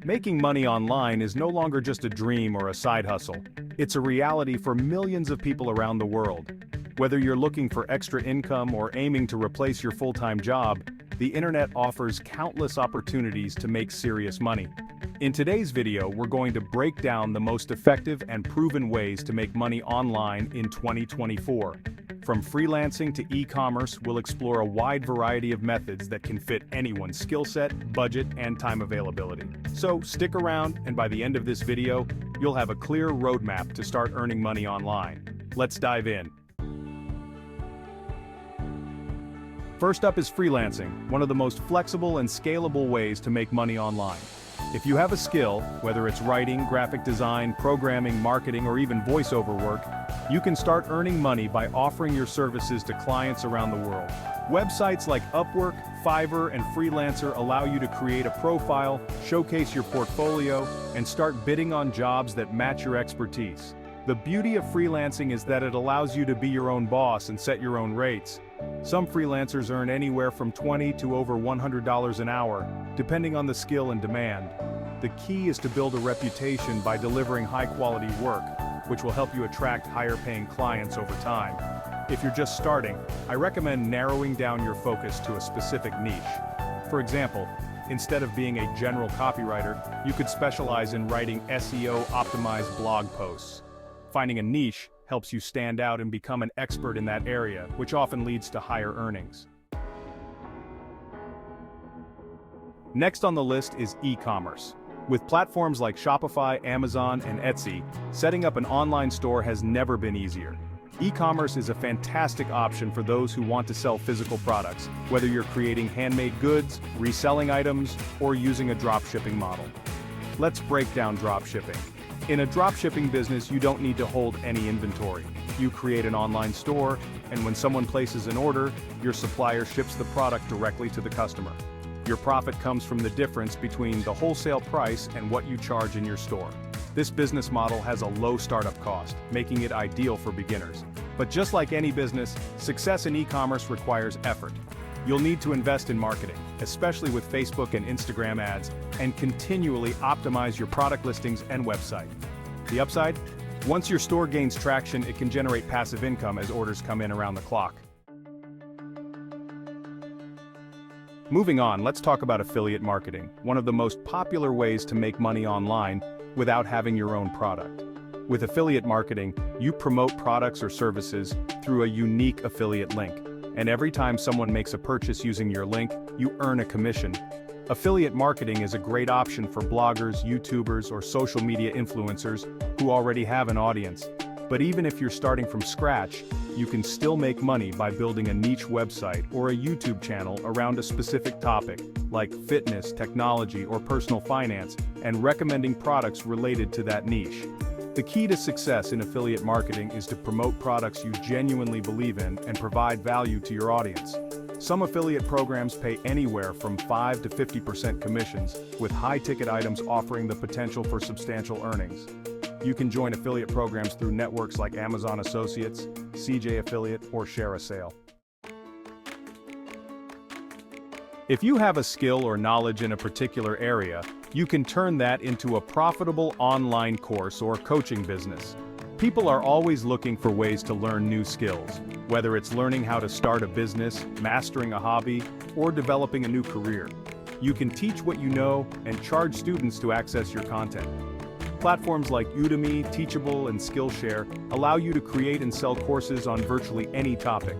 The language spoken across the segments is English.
Making money online is no longer just a dream or a side hustle. It's a reality for millions of people around the world. Whether you're looking for extra income or aiming to replace your full-time job, the internet offers countless opportunities to make serious money. In today's video, we're going to break down the most effective and proven ways to make money online in 2024. From freelancing to e-commerce, we'll explore a wide variety of methods that can fit anyone's skill set, budget, and time availability. So stick around, and by the end of this video, you'll have a clear roadmap to start earning money online. Let's dive in. First up is freelancing, one of the most flexible and scalable ways to make money online. If you have a skill, whether it's writing, graphic design, programming, marketing, or even voiceover work, you can start earning money by offering your services to clients around the world. Websites like Upwork, Fiverr, and Freelancer allow you to create a profile, showcase your portfolio, and start bidding on jobs that match your expertise. The beauty of freelancing is that it allows you to be your own boss and set your own rates. Some freelancers earn anywhere from $20 to over $100 an hour, depending on the skill and demand. The key is to build a reputation by delivering high-quality work, which will help you attract higher-paying clients over time. If you're just starting, I recommend narrowing down your focus to a specific niche. For example, instead of being a general copywriter, you could specialize in writing SEO-optimized blog posts. Finding a niche helps you stand out and become an expert in that area, which often leads to higher earnings. Next on the list is e-commerce. With platforms like Shopify, Amazon, and Etsy, setting up an online store has never been easier. E-commerce is a fantastic option for those who want to sell physical products, whether you're creating handmade goods, reselling items, or using a dropshipping model. Let's break down dropshipping. In a dropshipping business, you don't need to hold any inventory. You create an online store, and when someone places an order, your supplier ships the product directly to the customer. Your profit comes from the difference between the wholesale price and what you charge in your store. This business model has a low startup cost, making it ideal for beginners. But just like any business, success in e-commerce requires effort. You'll need to invest in marketing, especially with Facebook and Instagram ads, and continually optimize your product listings and website. The upside? Once your store gains traction, it can generate passive income as orders come in around the clock. Moving on, let's talk about affiliate marketing, one of the most popular ways to make money online without having your own product. With affiliate marketing, you promote products or services through a unique affiliate link. And every time someone makes a purchase using your link, you earn a commission. Affiliate marketing is a great option for bloggers, YouTubers, or social media influencers who already have an audience. But even if you're starting from scratch, you can still make money by building a niche website or a YouTube channel around a specific topic, like fitness, technology, or personal finance, and recommending products related to that niche. The key to success in affiliate marketing is to promote products you genuinely believe in and provide value to your audience. Some affiliate programs pay anywhere from 5 to 50% commissions, with high-ticket items offering the potential for substantial earnings. You can join affiliate programs through networks like Amazon Associates, CJ Affiliate, or Share a Sale. If you have a skill or knowledge in a particular area, you can turn that into a profitable online course or coaching business. People are always looking for ways to learn new skills, whether it's learning how to start a business, mastering a hobby, or developing a new career. You can teach what you know and charge students to access your content. Platforms like Udemy, Teachable, and Skillshare allow you to create and sell courses on virtually any topic.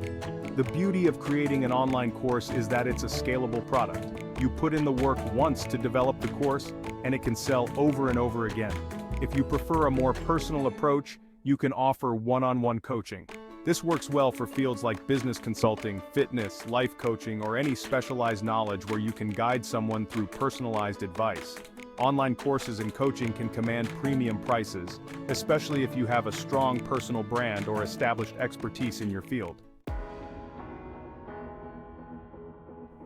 The beauty of creating an online course is that it's a scalable product. You put in the work once to develop the course, and it can sell over and over again. If you prefer a more personal approach, you can offer one-on-one coaching. This works well for fields like business consulting, fitness, life coaching, or any specialized knowledge where you can guide someone through personalized advice. Online courses and coaching can command premium prices, especially if you have a strong personal brand or established expertise in your field.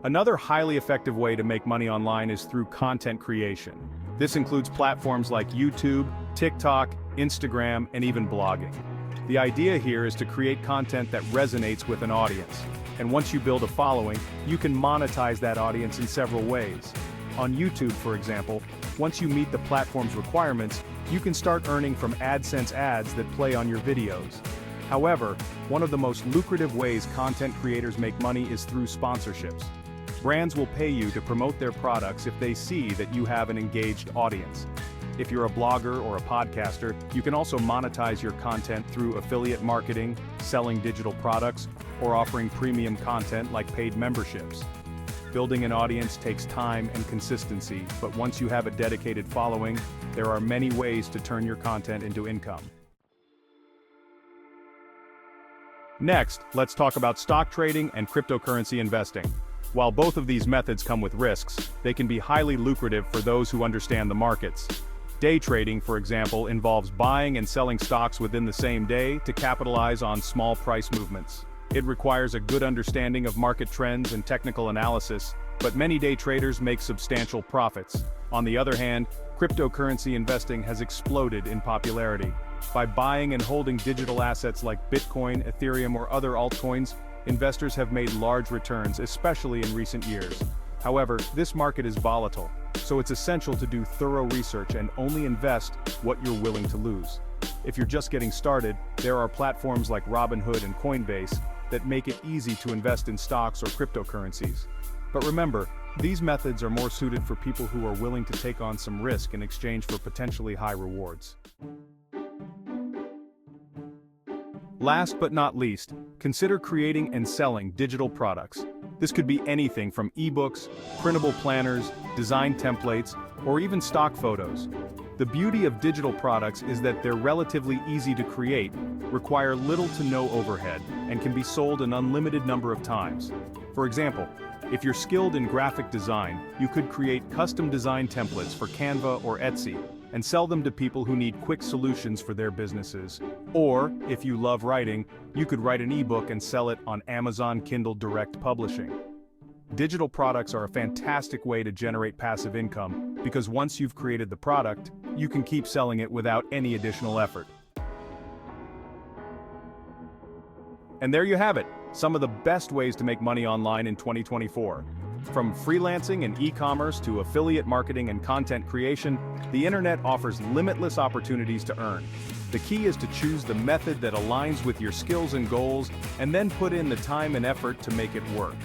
Another highly effective way to make money online is through content creation. This includes platforms like YouTube, TikTok, Instagram, and even blogging. The idea here is to create content that resonates with an audience. And once you build a following, you can monetize that audience in several ways. On YouTube, for example, once you meet the platform's requirements, you can start earning from AdSense ads that play on your videos. However, one of the most lucrative ways content creators make money is through sponsorships. Brands will pay you to promote their products if they see that you have an engaged audience. If you're a blogger or a podcaster, you can also monetize your content through affiliate marketing, selling digital products, or offering premium content like paid memberships. Building an audience takes time and consistency, but once you have a dedicated following, there are many ways to turn your content into income. Next, let's talk about stock trading and cryptocurrency investing. While both of these methods come with risks, they can be highly lucrative for those who understand the markets. Day trading, for example, involves buying and selling stocks within the same day to capitalize on small price movements. It requires a good understanding of market trends and technical analysis, but many day traders make substantial profits. On the other hand, cryptocurrency investing has exploded in popularity. By buying and holding digital assets like Bitcoin, Ethereum, or other altcoins, investors have made large returns, especially in recent years. However, this market is volatile, so it's essential to do thorough research and only invest what you're willing to lose. If you're just getting started, there are platforms like Robinhood and Coinbase that make it easy to invest in stocks or cryptocurrencies. But remember, these methods are more suited for people who are willing to take on some risk in exchange for potentially high rewards. Last but not least, consider creating and selling digital products. This could be anything from ebooks, printable planners, design templates, or even stock photos. The beauty of digital products is that they're relatively easy to create, require little to no overhead, and can be sold an unlimited number of times. For example, if you're skilled in graphic design, you could create custom design templates for Canva or Etsy, and sell them to people who need quick solutions for their businesses. Or, if you love writing, you could write an ebook and sell it on Amazon Kindle Direct Publishing. Digital products are a fantastic way to generate passive income, because once you've created the product, you can keep selling it without any additional effort. And there you have it, some of the best ways to make money online in 2024. From freelancing and e-commerce to affiliate marketing and content creation, the internet offers limitless opportunities to earn. The key is to choose the method that aligns with your skills and goals, and then put in the time and effort to make it work.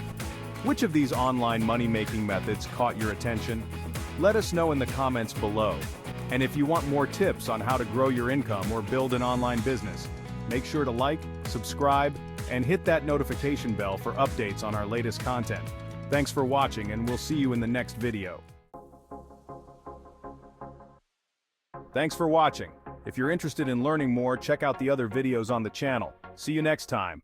Which of these online money-making methods caught your attention? Let us know in the comments below. And if you want more tips on how to grow your income or build an online business, make sure to like, subscribe, and hit that notification bell for updates on our latest content. Thanks for watching, and we'll see you in the next video. Thanks for watching. If you're interested in learning more, check out the other videos on the channel. See you next time.